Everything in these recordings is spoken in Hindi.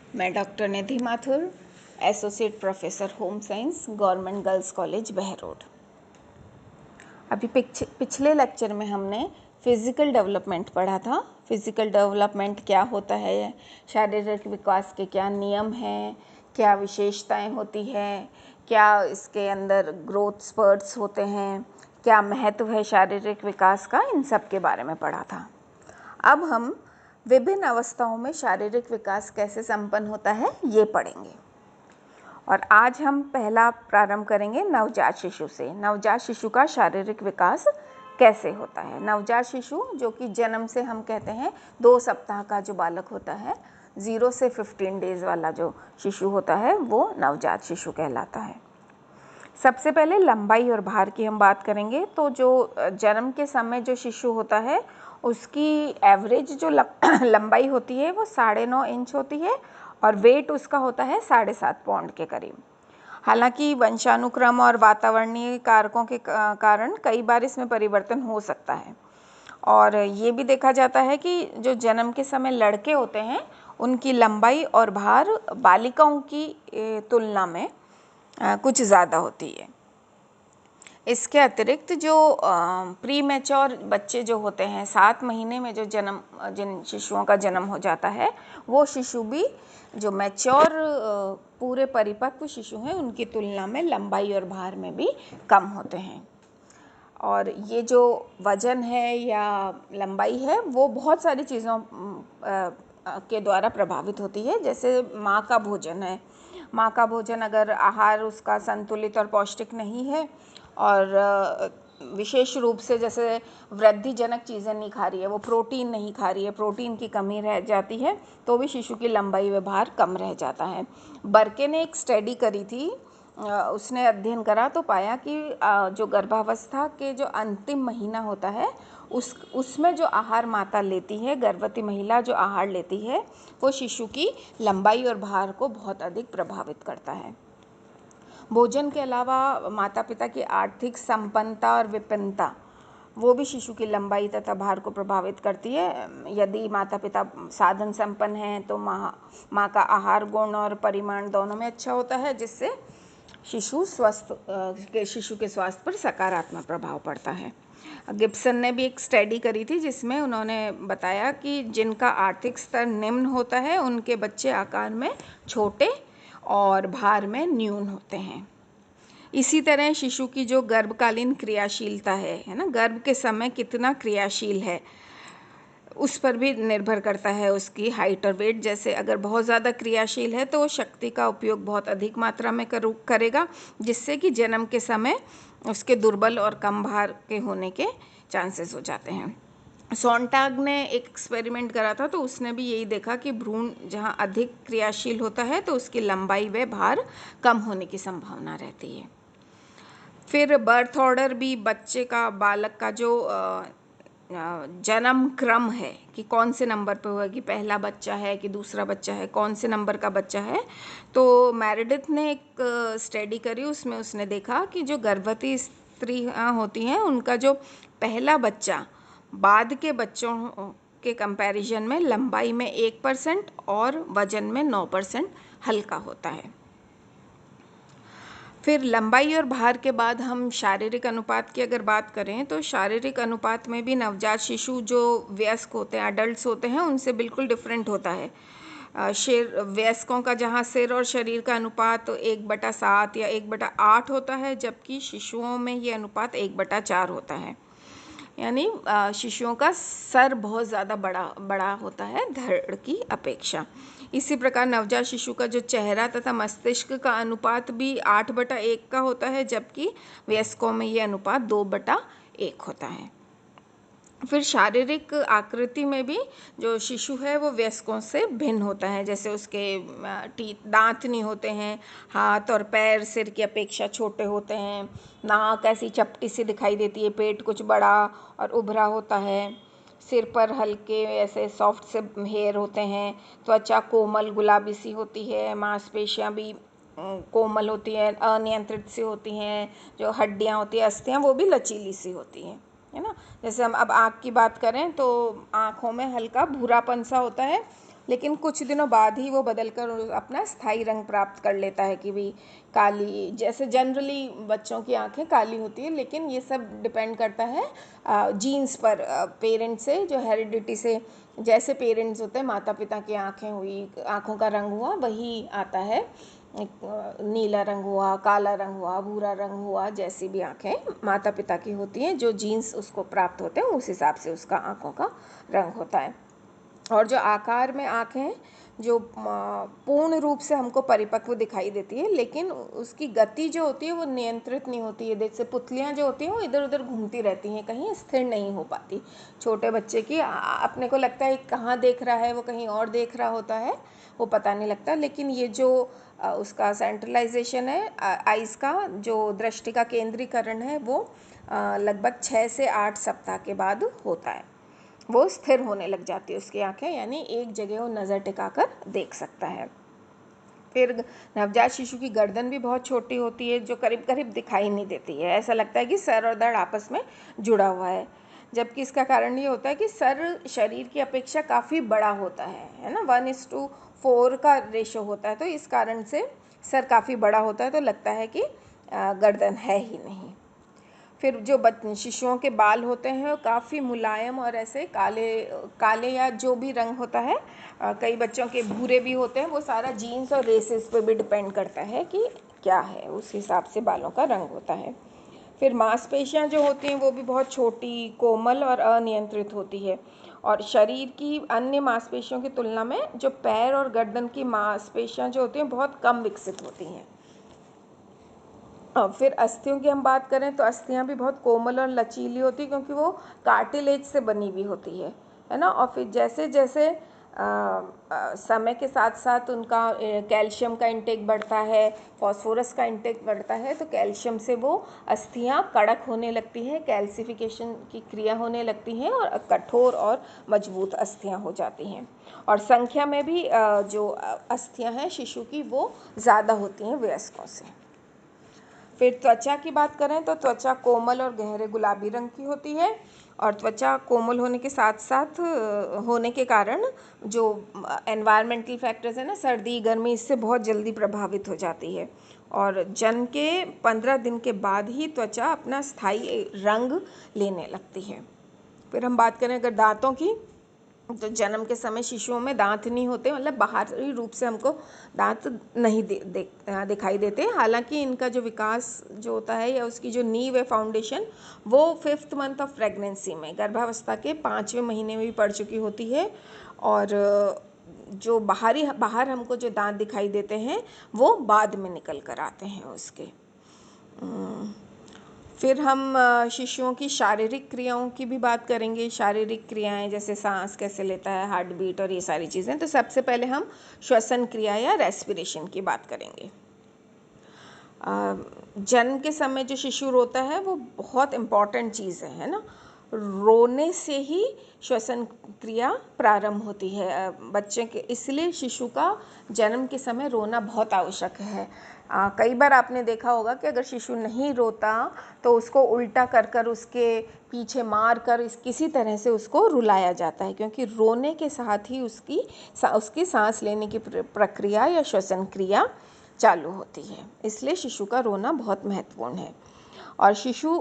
मैं doctor Nidhi Mathur, associate professor home science, government girls college Behror. अभी पिछले लेक्चर में हमने फिज़िकल डेवलपमेंट पढ़ा था। फिज़िकल डेवलपमेंट क्या होता है, शारीरिक विकास के क्या नियम हैं, क्या विशेषताएं होती हैं, क्या इसके अंदर ग्रोथ स्पर्ट्स होते हैं, क्या महत्व है शारीरिक विकास का, इन सब के बारे में पढ़ा था। अब हम विभिन्न अवस्थाओं में शारीरिक विकास कैसे संपन्न होता है ये पढ़ेंगे। और आज हम पहला प्रारंभ करेंगे नवजात शिशु से। नवजात शिशु का शारीरिक विकास कैसे होता है। नवजात शिशु जो कि जन्म से हम कहते हैं 2 सप्ताह का जो बालक होता है, 0 से 15 डेज वाला जो शिशु होता है वो नवजात शिशु कहलाता है। सबसे पहले लंबाई और भार की हम बात करेंगे। तो जो जन्म के समय जो शिशु होता है उसकी एवरेज जो लंबाई होती है वो 9.5 इंच होती है और वेट उसका होता है 7.5 पाउंड के करीब। हालांकि वंशानुक्रम और वातावरणीय कारकों के कारण कई बार इसमें परिवर्तन हो सकता है। और ये भी देखा जाता है कि जो जन्म के समय लड़के होते हैं उनकी लंबाई और भार बालिकाओं की तुलना में कुछ ज़्यादा होती है। इसके अतिरिक्त जो प्री मैच्योर बच्चे जो होते हैं, 7 महीने में जो जिन शिशुओं का जन्म हो जाता है, वो शिशु भी जो मैच्योर पूरे परिपक्व शिशु हैं उनकी तुलना में लंबाई और भार में भी कम होते हैं। और ये जो वजन है या लंबाई है वो बहुत सारी चीज़ों के द्वारा प्रभावित होती है। जैसे माँ का भोजन है, माँ का भोजन अगर आहार उसका संतुलित और पौष्टिक नहीं है और विशेष रूप से जैसे वृद्धिजनक चीज़ें नहीं खा रही है, वो प्रोटीन नहीं खा रही है, प्रोटीन की कमी रह जाती है, तो भी शिशु की लंबाई व भार कम रह जाता है। बर्के ने एक स्टडी करी थी, उसने अध्ययन करा तो पाया कि जो गर्भावस्था के जो अंतिम महीना होता है उसमें जो आहार माता लेती है, गर्भवती महिला जो आहार लेती है, वो शिशु की लंबाई और भार को बहुत अधिक प्रभावित करता है। भोजन के अलावा माता पिता की आर्थिक संपन्नता और विपन्नता वो भी शिशु की लंबाई तथा भार को प्रभावित करती है। यदि माता पिता साधन संपन्न हैं तो माँ का आहार गुण और परिमाण दोनों में अच्छा होता है, जिससे शिशु के स्वास्थ्य पर सकारात्मक प्रभाव पड़ता है। गिब्सन ने भी एक स्टडी करी थी जिसमें उन्होंने बताया कि जिनका आर्थिक स्तर निम्न होता है उनके बच्चे आकार में छोटे और भार में न्यून होते हैं। इसी तरह शिशु की जो गर्भकालीन क्रियाशीलता है ना, गर्भ के समय कितना क्रियाशील है उस पर भी निर्भर करता है उसकी हाइट और वेट। जैसे अगर बहुत ज़्यादा क्रियाशील है तो शक्ति का उपयोग बहुत अधिक मात्रा में करेगा, जिससे कि जन्म के समय उसके दुर्बल और कम भार के होने के चांसेस हो जाते हैं। सोनटाग ने एक एक्सपेरिमेंट करा था तो उसने भी यही देखा कि भ्रूण जहाँ अधिक क्रियाशील होता है तो उसकी लंबाई व भार कम होने की संभावना रहती है। फिर बर्थ ऑर्डर भी बच्चे का, बालक का जो जन्म क्रम है कि कौन से नंबर पे हुआ, कि पहला बच्चा है कि दूसरा बच्चा है, कौन से नंबर का बच्चा है। तो मेरेडिथ ने एक स्टडी करी, उसमें उसने देखा कि जो गर्भवती स्त्री होती हैं उनका जो पहला बच्चा बाद के बच्चों के कंपैरिजन में लंबाई में 1% और वजन में 9% हल्का होता है। फिर लंबाई और भार के बाद हम शारीरिक अनुपात की अगर बात करें तो शारीरिक अनुपात में भी नवजात शिशु जो वयस्क होते हैं, अडल्ट्स होते हैं, उनसे बिल्कुल डिफरेंट होता है। वयस्कों का जहाँ सिर और शरीर का अनुपात 1/7 या 1/8 होता है, जबकि शिशुओं में ये अनुपात 1/4 होता है। यानी शिशुओं का सर बहुत ज़्यादा बड़ा होता है धड़ की अपेक्षा। इसी प्रकार नवजात शिशु का जो चेहरा तथा मस्तिष्क का अनुपात भी 8/1 का होता है, जबकि वयस्कों में ये अनुपात 2/1 होता है। फिर शारीरिक आकृति में भी जो शिशु है वो वयस्कों से भिन्न होता है। जैसे उसके दांत नहीं होते हैं, हाथ और पैर सिर की अपेक्षा छोटे होते हैं, नाक ऐसी चपटी सी दिखाई देती है, पेट कुछ बड़ा और उभरा होता है, सिर पर हल्के ऐसे सॉफ्ट से हेयर होते हैं, त्वचा कोमल गुलाबी सी होती है, मांसपेशियां भी कोमल होती हैं, अनियंत्रित सी होती हैं, जो हड्डियां होती हैं, अस्थियां, वो भी लचीली सी होती हैं, है ना। जैसे हम अब आँख की बात करें तो आँखों में हल्का भूरापन सा होता है, लेकिन कुछ दिनों बाद ही वो बदलकर अपना स्थायी रंग प्राप्त कर लेता है कि भी काली, जैसे जनरली बच्चों की आंखें काली होती है, लेकिन ये सब डिपेंड करता है जीन्स पर, पेरेंट्स से, जो हेरिडिटी से, जैसे पेरेंट्स होते हैं, माता पिता की आंखें हुई, आंखों का रंग हुआ वही आता है। नीला रंग हुआ, काला रंग हुआ, भूरा रंग हुआ, जैसी भी आंखें माता पिता की होती हैं, जो जीन्स उसको प्राप्त होते हैं उस हिसाब से उसका आंखों का रंग होता है। और जो आकार में आँखें हैं, जो पूर्ण रूप से हमको परिपक्व दिखाई देती है, लेकिन उसकी गति जो होती है वो नियंत्रित नहीं होती है। जैसे पुतलियाँ जो होती हैं वो इधर उधर घूमती रहती हैं, कहीं स्थिर नहीं हो पाती। छोटे बच्चे की अपने को लगता है कहाँ देख रहा है, वो कहीं और देख रहा होता है, वो पता नहीं लगता। लेकिन ये जो उसका सेंट्रलाइजेशन है, आइज़ का जो दृष्टि का केंद्रीकरण है, वो लगभग 6 से 8 सप्ताह के बाद होता है। वो स्थिर होने लग जाती है उसकी आंखें, यानी एक जगह वो नज़र टिकाकर देख सकता है। फिर नवजात शिशु की गर्दन भी बहुत छोटी होती है, जो करीब करीब दिखाई नहीं देती है। ऐसा लगता है कि सर और धड़ आपस में जुड़ा हुआ है, जबकि इसका कारण ये होता है कि सर शरीर की अपेक्षा काफ़ी बड़ा होता है ना, 1:4 का रेशो होता है, तो इस कारण से सर काफ़ी बड़ा होता है, तो लगता है कि गर्दन है ही नहीं। फिर जो शिशुओं के बाल होते हैं वो काफ़ी मुलायम और ऐसे काले काले या जो भी रंग होता है, कई बच्चों के भूरे भी होते हैं, वो सारा जीन्स और रेसेस पे भी डिपेंड करता है कि क्या है, उस हिसाब से बालों का रंग होता है। फिर मांसपेशियां जो होती हैं वो भी बहुत छोटी, कोमल और अनियंत्रित होती है, और शरीर की अन्य मांसपेशियों की तुलना में जो पैर और गर्दन की मांसपेशियां जो होती हैं बहुत कम विकसित होती हैं। फिर अस्थियों की हम बात करें तो अस्थियां भी बहुत कोमल और लचीली होती है, क्योंकि वो कार्टिलेज से बनी हुई होती है ना। और फिर जैसे जैसे समय के साथ साथ उनका कैल्शियम का इंटेक बढ़ता है, फास्फोरस का इंटेक बढ़ता है, तो कैल्शियम से वो अस्थियां कड़क होने लगती हैं, कैल्सिफिकेशन की क्रिया होने लगती हैं और कठोर और मजबूत अस्थियां हो जाती हैं। और संख्या में भी जो अस्थियां हैं शिशु की वो ज़्यादा होती हैं वयस्कों से। फिर त्वचा की बात करें तो त्वचा कोमल और गहरे गुलाबी रंग की होती है, और त्वचा कोमल होने के साथ साथ होने के कारण जो एनवायरमेंटल फैक्टर्स है ना, सर्दी गर्मी, इससे बहुत जल्दी प्रभावित हो जाती है, और जन्म के 15 दिन के बाद ही त्वचा अपना स्थायी रंग लेने लगती है। फिर हम बात करें अगर दांतों की, तो जन्म के समय शिशुओं में दांत नहीं होते, मतलब बाहरी रूप से हमको दांत नहीं दिखाई देते। हालांकि इनका जो विकास जो होता है या उसकी जो नींव है, फाउंडेशन, वो 5th मंथ ऑफ प्रेगनेंसी में, गर्भावस्था के 5वें महीने में भी पड़ चुकी होती है। और जो बाहर हमको जो दांत दिखाई देते हैं वो बाद में निकल कर आते हैं उसके। फिर हम शिशुओं की शारीरिक क्रियाओं की भी बात करेंगे। शारीरिक क्रियाएं जैसे सांस कैसे लेता है, हार्ट बीट और ये सारी चीज़ें। तो सबसे पहले हम श्वसन क्रिया या रेस्पिरेशन की बात करेंगे। जन्म के समय जो शिशु रोता है वो बहुत इम्पॉर्टेंट चीज़ है ना। रोने से ही श्वसन क्रिया प्रारंभ होती है बच्चे के, इसलिए शिशु का जन्म के समय रोना बहुत आवश्यक है। कई बार आपने देखा होगा कि अगर शिशु नहीं रोता तो उसको उल्टा कर कर, उसके पीछे मार कर, किसी तरह से उसको रुलाया जाता है, क्योंकि रोने के साथ ही उसकी सांस लेने की प्रक्रिया या श्वसन क्रिया चालू होती है। इसलिए शिशु का रोना बहुत महत्वपूर्ण है। और शिशु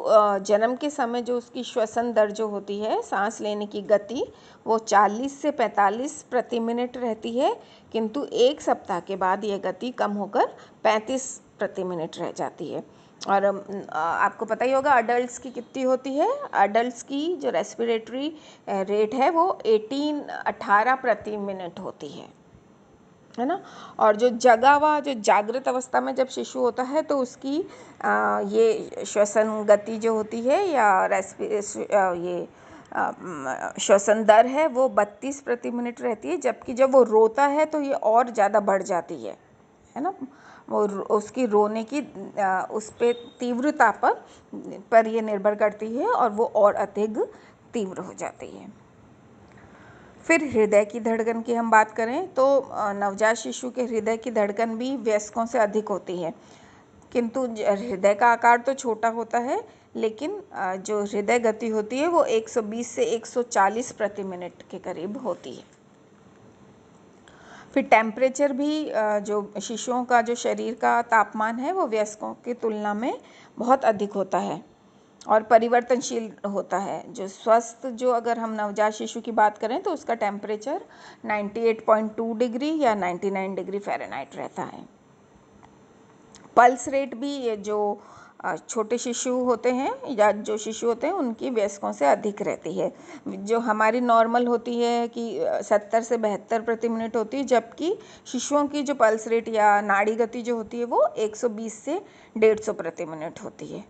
जन्म के समय जो उसकी श्वसन दर जो होती है, सांस लेने की गति, वो 40 से 45 प्रति मिनट रहती है, किंतु 1 सप्ताह के बाद यह गति कम होकर 35 प्रति मिनट रह जाती है। और आपको पता ही होगा अडल्ट्स की कितनी होती है। अडल्ट्स की जो रेस्पिरेटरी रेट है वो 18 प्रति मिनट होती है ना। और जो जो जागृत अवस्था में जब शिशु होता है तो उसकी ये श्वसन गति जो होती है या श्वसन दर है वो 32 प्रति मिनट रहती है, जबकि जब वो रोता है तो ये और ज़्यादा बढ़ जाती है ना। वो उसकी रोने की उस पे तीव्रता पर ये निर्भर करती है, और वो और अधिक तीव्र हो जाती है। फिर हृदय की धड़कन की हम बात करें तो नवजात शिशु के हृदय की धड़कन भी वयस्कों से अधिक होती है, किंतु हृदय का आकार तो छोटा होता है, लेकिन जो हृदय गति होती है वो 120 से 140 प्रति मिनट के करीब होती है। फिर टेम्परेचर भी जो शिशुओं का जो शरीर का तापमान है वो वयस्कों की तुलना में बहुत अधिक होता है और परिवर्तनशील होता है। जो स्वस्थ जो अगर हम नवजात शिशु की बात करें तो उसका टेम्परेचर 98.2 डिग्री या 99 डिग्री फ़ारेनहाइट रहता है। पल्स रेट भी ये जो छोटे शिशु होते हैं या जो शिशु होते हैं उनकी वयस्कों से अधिक रहती है। जो हमारी नॉर्मल होती है कि 70 से 72 प्रति मिनट होती है, जबकि शिशुओं की जो पल्स रेट या नाड़ी गति जो होती है वो 120 से 150 प्रति मिनट होती है।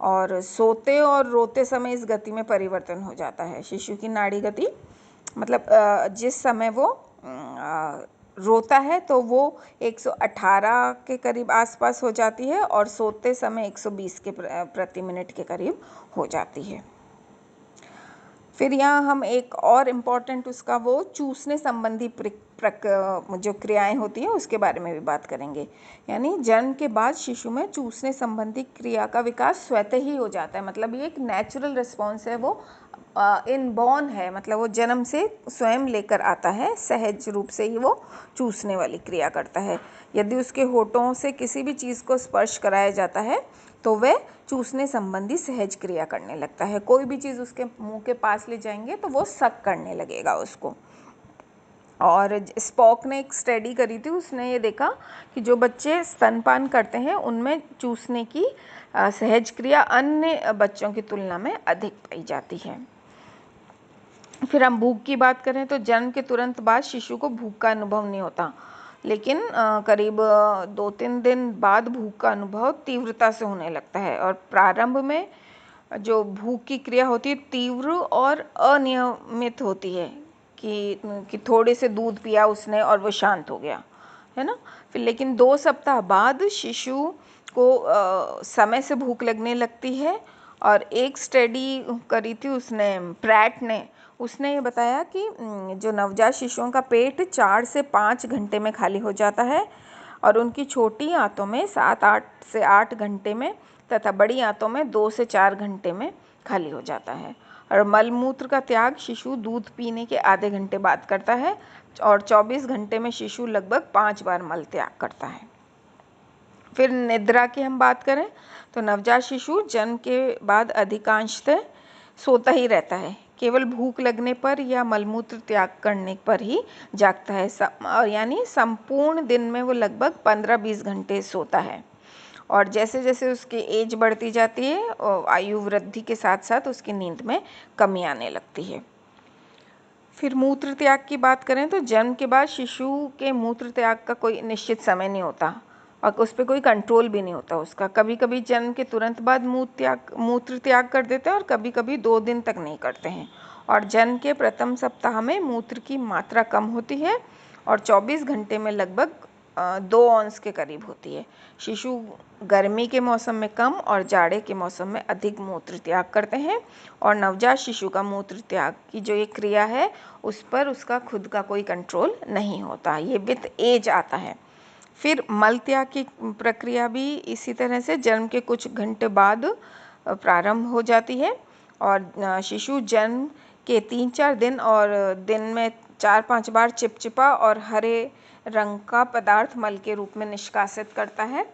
और सोते और रोते समय इस गति में परिवर्तन हो जाता है। शिशु की नाड़ी गति मतलब जिस समय वो रोता है तो वो 118 के करीब आसपास हो जाती है और सोते समय 120 के प्रति मिनट के करीब हो जाती है। फिर यहाँ हम एक और इम्पॉर्टेंट उसका वो चूसने संबंधी जो क्रियाएं होती हैं उसके बारे में भी बात करेंगे। यानी जन्म के बाद शिशु में चूसने संबंधी क्रिया का विकास स्वतः ही हो जाता है। मतलब ये एक नेचुरल रिस्पॉन्स है, वो इनबॉर्न है, मतलब वो जन्म से स्वयं लेकर आता है, सहज रूप से ही वो चूसने वाली क्रिया करता है। यदि उसके होठों से किसी भी चीज़ को स्पर्श कराया जाता है तो वह चूसने संबंधी सहज क्रिया करने लगता है। कोई भी चीज़ उसके मुंह के पास ले जाएंगे तो वो सक करने लगेगा उसको। और स्पॉक ने एक स्टडी करी थी, उसने ये देखा कि जो बच्चे स्तनपान करते हैं उनमें चूसने की सहज क्रिया अन्य बच्चों की तुलना में अधिक पाई जाती है। फिर हम भूख की बात करें तो जन्म के तुरंत बाद शिशु को भूख का अनुभव नहीं होता, लेकिन करीब 2-3 दिन बाद भूख का अनुभव तीव्रता से होने लगता है। और प्रारंभ में जो भूख की क्रिया होती है तीव्र और अनियमित होती है कि थोड़े से दूध पिया उसने और वो शांत हो गया, है ना। फिर लेकिन 2 सप्ताह बाद शिशु को समय से भूख लगने लगती है। और एक स्टडी करी थी उसने, प्रैट ने, उसने ये बताया कि जो नवजात शिशुओं का पेट 4 से 5 घंटे में खाली हो जाता है और उनकी छोटी आंतों में 7-8 से 8 घंटे में तथा बड़ी आंतों में 2 से 4 घंटे में खाली हो जाता है। और मलमूत्र का त्याग शिशु दूध पीने के आधे घंटे बाद करता है और 24 घंटे में शिशु लगभग 5 बार मल त्याग करता है। फिर निद्रा की हम बात करें तो नवजात शिशु जन्म के बाद अधिकांशतः सोता ही रहता है, केवल भूख लगने पर या मलमूत्र त्याग करने पर ही जागता है। यानी संपूर्ण दिन में वो लगभग 15-20 घंटे सोता है। और जैसे जैसे उसकी एज बढ़ती जाती है आयु वृद्धि के साथ साथ उसकी नींद में कमी आने लगती है। फिर मूत्र त्याग की बात करें तो जन्म के बाद शिशु के मूत्र त्याग का कोई निश्चित समय नहीं होता और उस पर कोई कंट्रोल भी नहीं होता उसका। कभी कभी जन्म के तुरंत बाद मूत्र त्याग कर देते हैं और कभी कभी 2 दिन तक नहीं करते हैं। और जन्म के प्रथम सप्ताह में मूत्र की मात्रा कम होती है और 24 घंटे में लगभग 2 औंस के करीब होती है। शिशु गर्मी के मौसम में कम और जाड़े के मौसम में अधिक मूत्र त्याग करते हैं। और नवजात शिशु का मूत्र त्याग की जो ये क्रिया है उस पर उसका खुद का कोई कंट्रोल नहीं होता, ये विथ एज आता है। फिर मल त्याग की प्रक्रिया भी इसी तरह से जन्म के कुछ घंटे बाद प्रारंभ हो जाती है और शिशु जन्म के 3-4 दिन और दिन में 4-5 बार चिपचिपा और हरे रंग का पदार्थ मल के रूप में निष्कासित करता है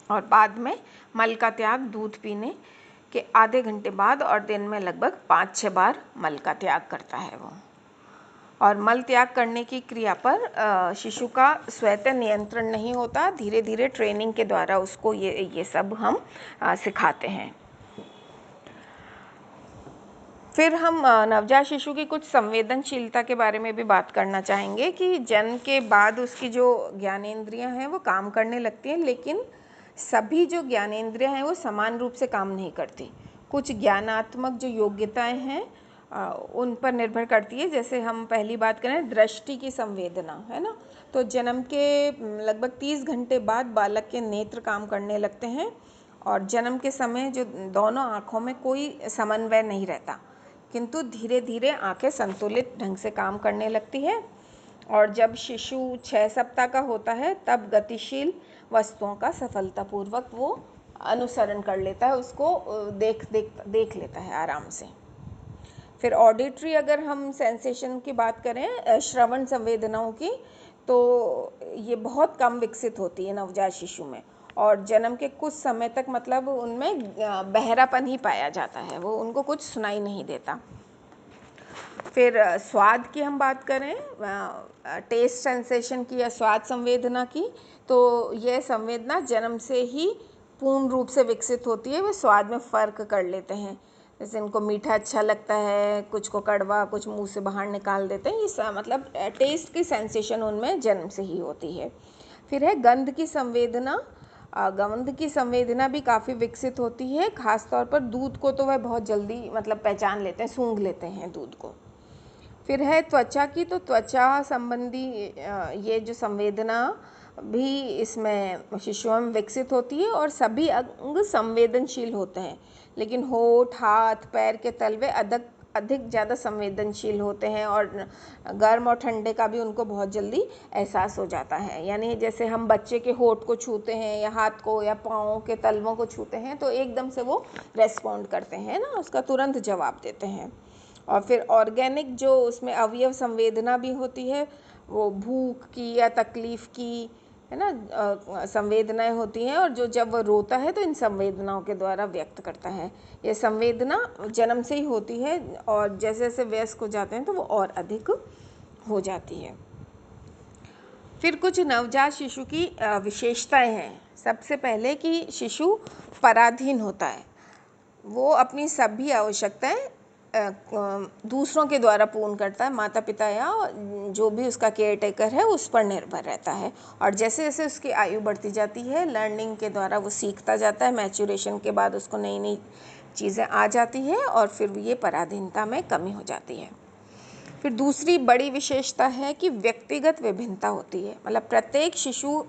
और बाद में मल का त्याग दूध पीने के आधे घंटे बाद और दिन में लगभग 5-6 बार मल का त्याग करता है वो। और मल त्याग करने की क्रिया पर शिशु का स्वतः नियंत्रण नहीं होता, धीरे धीरे ट्रेनिंग के द्वारा उसको ये सब हम सिखाते हैं। फिर हम नवजात शिशु की कुछ संवेदनशीलता के बारे में भी बात करना चाहेंगे कि जन्म के बाद उसकी जो ज्ञानेंद्रियां हैं वो काम करने लगती हैं, लेकिन सभी जो ज्ञानेंद्रियां हैं वो समान रूप से काम नहीं करती। कुछ ज्ञानात्मक जो योग्यताएं हैं उन पर निर्भर करती है। जैसे हम पहली बात करें दृष्टि की संवेदना, है ना, तो जन्म के लगभग 30 घंटे बाद बालक के नेत्र काम करने लगते हैं और जन्म के समय जो दोनों आँखों में कोई समन्वय नहीं रहता, किंतु धीरे धीरे आंखें संतुलित ढंग से काम करने लगती है। और जब शिशु 6 सप्ताह का होता है तब गतिशील वस्तुओं का सफलतापूर्वक वो अनुसरण कर लेता है, उसको देख लेता है आराम से। फिर ऑडिटरी, अगर हम सेंसेशन की बात करें, श्रवण संवेदनाओं की, तो ये बहुत कम विकसित होती है नवजात शिशु में, और जन्म के कुछ समय तक मतलब उनमें बहरापन ही पाया जाता है, वो उनको कुछ सुनाई नहीं देता। फिर स्वाद की हम बात करें, टेस्ट सेंसेशन की या स्वाद संवेदना की, तो यह संवेदना जन्म से ही पूर्ण रूप से विकसित होती है। वे स्वाद में फ़र्क कर लेते हैं, जैसे इनको मीठा अच्छा लगता है, कुछ को कड़वा, कुछ मुंह से बाहर निकाल देते हैं। ये मतलब टेस्ट की सेंसेशन उनमें जन्म से ही होती है। फिर है गंध की संवेदना। गंध की संवेदना भी काफ़ी विकसित होती है, ख़ास तौर पर दूध को तो वह बहुत जल्दी मतलब पहचान लेते हैं, सूंघ लेते हैं दूध को। फिर है त्वचा की, तो त्वचा संबंधी ये जो संवेदना भी इसमें शिशुओं में विकसित होती है, और सभी अंग संवेदनशील होते हैं, लेकिन होठ, हाथ, पैर के तलवे अधिक ज़्यादा संवेदनशील होते हैं, और गर्म और ठंडे का भी उनको बहुत जल्दी एहसास हो जाता है। यानी जैसे हम बच्चे के होठ को छूते हैं या हाथ को या पाँव के तलवों को छूते हैं तो एकदम से वो रेस्पॉन्ड करते हैं ना, उसका तुरंत जवाब देते हैं। और फिर ऑर्गेनिक जो उसमें अवयव संवेदना भी होती है, वो भूख की या तकलीफ़ की, है ना, संवेदनाएं होती हैं, और जो जब वो रोता है तो इन संवेदनाओं के द्वारा व्यक्त करता है। ये संवेदना जन्म से ही होती है, और जैसे जैसे वयस्क हो जाते हैं तो वो और अधिक हो जाती है। फिर कुछ नवजात शिशु की विशेषताएं हैं। सबसे पहले कि शिशु पराधीन होता है, वो अपनी सभी आवश्यकताएं दूसरों के द्वारा पूर्ण करता है, माता पिता या जो भी उसका केयर टेकर है उस पर निर्भर रहता है। और जैसे जैसे उसकी आयु बढ़ती जाती है, लर्निंग के द्वारा वो सीखता जाता है, मैच्योरेशन के बाद उसको नई नई चीज़ें आ जाती है, और फिर ये पराधीनता में कमी हो जाती है। फिर दूसरी बड़ी विशेषता है कि व्यक्तिगत विभिन्नता होती है, मतलब प्रत्येक शिशु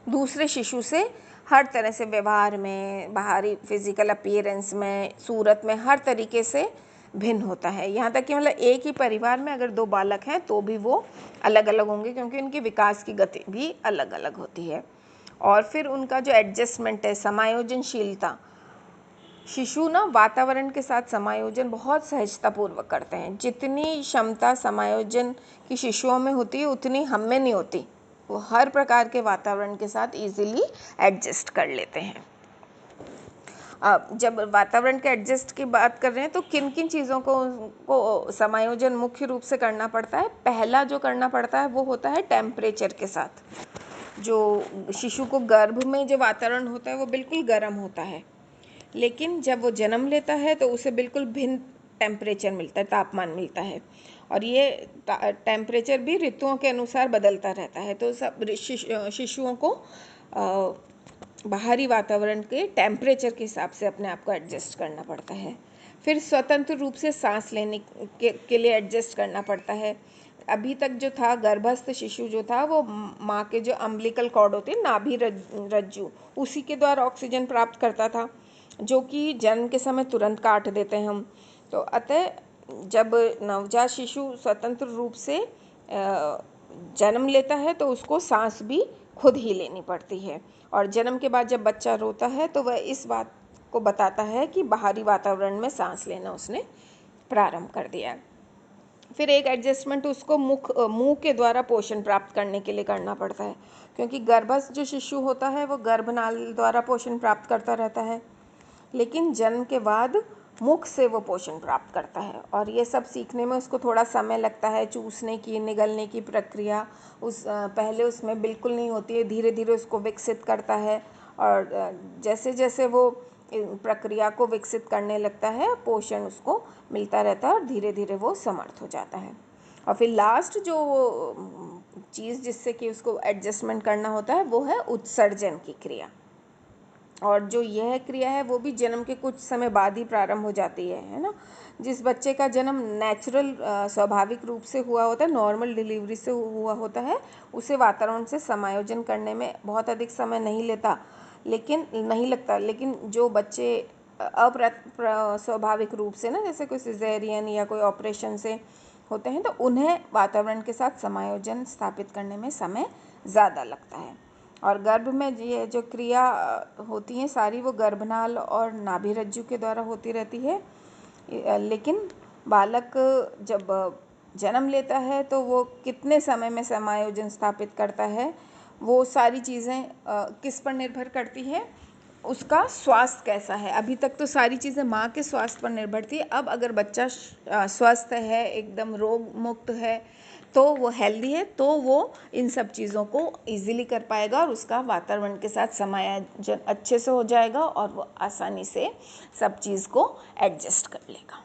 दूसरे शिशु से हर तरह से, व्यवहार में, बाहरी फिजिकल अपीयरेंस में, सूरत में, हर तरीके से भिन्न होता है। यहाँ तक कि मतलब एक ही परिवार में अगर दो बालक हैं तो भी वो अलग अलग होंगे, क्योंकि उनकी विकास की गति भी अलग अलग होती है। और फिर उनका जो एडजस्टमेंट है, समायोजनशीलता, शिशु ना वातावरण के साथ समायोजन बहुत सहजतापूर्वक करते हैं। जितनी क्षमता समायोजन की शिशुओं में होती है उतनी हम में नहीं होती, वो हर प्रकार के वातावरण के साथ इजीली एडजस्ट कर लेते हैं। अब जब वातावरण के एडजस्ट की बात कर रहे हैं तो किन किन चीज़ों को समायोजन मुख्य रूप से करना पड़ता है। पहला जो करना पड़ता है वो होता है टेम्परेचर के साथ। जो शिशु को गर्भ में जो वातावरण होता है वो बिल्कुल गर्म होता है, लेकिन जब वो जन्म लेता है तो उसे बिल्कुल भिन्न टेम्परेचर मिलता है, तापमान मिलता है, और ये टेम्परेचर भी ऋतुओं के अनुसार बदलता रहता है। तो सब शिशुओं को बाहरी वातावरण के टेम्परेचर के हिसाब से अपने आप को एडजस्ट करना पड़ता है। फिर स्वतंत्र रूप से सांस लेने के लिए एडजस्ट करना पड़ता है। अभी तक जो था गर्भस्थ शिशु जो था वो माँ के जो अम्बिलिकल कॉर्ड होते हैं, नाभि रज्जु, उसी के द्वारा ऑक्सीजन प्राप्त करता था, जो कि जन्म के समय तुरंत काट देते हैं हम। तो अतः जब नवजात शिशु स्वतंत्र रूप से जन्म लेता है तो उसको सांस भी खुद ही लेनी पड़ती है, और जन्म के बाद जब बच्चा रोता है तो वह इस बात को बताता है कि बाहरी वातावरण में सांस लेना उसने प्रारंभ कर दिया है। फिर एक एडजस्टमेंट उसको मुंह के द्वारा पोषण प्राप्त करने के लिए करना पड़ता है, क्योंकि गर्भस्थ जो शिशु होता है वो गर्भनाल द्वारा पोषण प्राप्त करता रहता है, लेकिन जन्म के बाद मुख से वो पोषण प्राप्त करता है, और ये सब सीखने में उसको थोड़ा समय लगता है। चूसने की, निगलने की प्रक्रिया पहले उसमें बिल्कुल नहीं होती है, धीरे धीरे उसको विकसित करता है, और जैसे जैसे वो प्रक्रिया को विकसित करने लगता है पोषण उसको मिलता रहता है, और धीरे धीरे वो समर्थ हो जाता है। और फिर लास्ट जो चीज़ जिससे कि उसको एडजस्टमेंट करना होता है वो है उत्सर्जन की क्रिया, और जो यह क्रिया है वो भी जन्म के कुछ समय बाद ही प्रारंभ हो जाती है ना। जिस बच्चे का जन्म नेचुरल स्वाभाविक रूप से हुआ होता है, नॉर्मल डिलीवरी से हुआ होता है, उसे वातावरण से समायोजन करने में बहुत अधिक समय नहीं लगता। लेकिन जो बच्चे स्वाभाविक रूप से ना, जैसे कोई सिजेरियन या कोई ऑपरेशन से होते हैं, तो उन्हें वातावरण के साथ समायोजन स्थापित करने में समय ज़्यादा लगता है। और गर्भ में ये जो क्रिया होती हैं सारी वो गर्भनाल और नाभि रज्जु के द्वारा होती रहती है, लेकिन बालक जब जन्म लेता है तो वो कितने समय में समायोजन स्थापित करता है, वो सारी चीज़ें किस पर निर्भर करती है, उसका स्वास्थ्य कैसा है। अभी तक तो सारी चीज़ें माँ के स्वास्थ्य पर निर्भर थी, अब अगर बच्चा स्वस्थ है, एकदम रोग मुक्त है, तो वो हेल्दी है, तो वो इन सब चीज़ों को इजीली कर पाएगा और उसका वातावरण के साथ समायोजन अच्छे से हो जाएगा और वो आसानी से सब चीज़ को एडजस्ट कर लेगा।